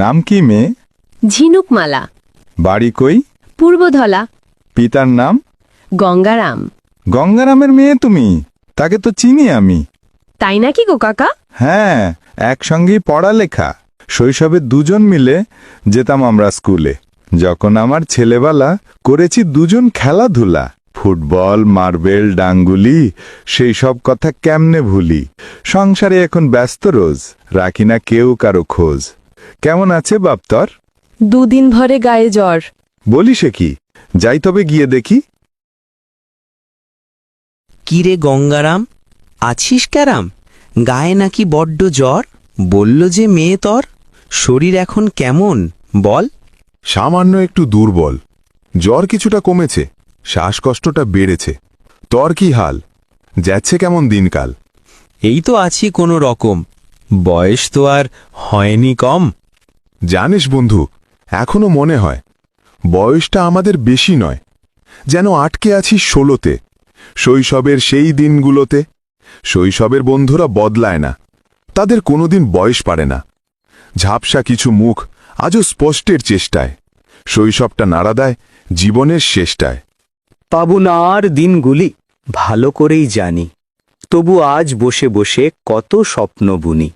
নাম কি মেয়ে? ঝিনুকমালা। বাড়ি কই? পূর্বধলা। পিতার নাম? গঙ্গারাম। গঙ্গারামের মেয়ে তুমি? তাকে তো চিনি আমি। তাই নাকি গো কাকা? হ্যাঁ, একসঙ্গেই পড়ালেখা। শৈশবে দুজন মিলে যেতাম আমরা স্কুলে। যখন আমার ছেলেবেলা করেছি দুজন খেলাধুলা, ফুটবল, মার্বেল, ডাঙ্গুলি, সেই সব কথা কেমনে ভুলি। সংসারে এখন ব্যস্ত রোজ, রাখি না কেউ কারো খোঁজ। কেমন আছে বাপ তোর? দুদিন ভরে গায়ে জ্বর। বলি সে কি, যাই তবে গিয়ে দেখি। কিরে গঙ্গারাম, আছিস ক্যারাম? গায়ে নাকি বড্ড জ্বর? বলল যে মেয়ে তোর, শরীর এখন কেমন বল? সামান্য একটু দুর্বল, জ্বর কিছুটা কমেছে, শ্বাসকষ্টটা বেড়েছে। তোর কি হাল? যাচ্ছে কেমন দিনকাল? এই তো আছি কোনো রকম, বয়স তো আর হয়নি কম। জানিস বন্ধু, এখনো মনে হয় বয়সটা আমাদের বেশি নয়, যেন আটকে আছি 16তে, শৈশবের সেই দিনগুলোতে। শৈশবের বন্ধুরা বদলায় না, তাদের কোনোদিন বয়স পারে না। ঝাপসা কিছু মুখ আজও স্পষ্টের চেষ্টায়, শৈশবটা নাড়া দেয় জীবনের শেষটায়। পাবো না আর দিনগুলি, ভালো করেই জানি, তবু আজ বসে বসে কত স্বপ্ন বুনি।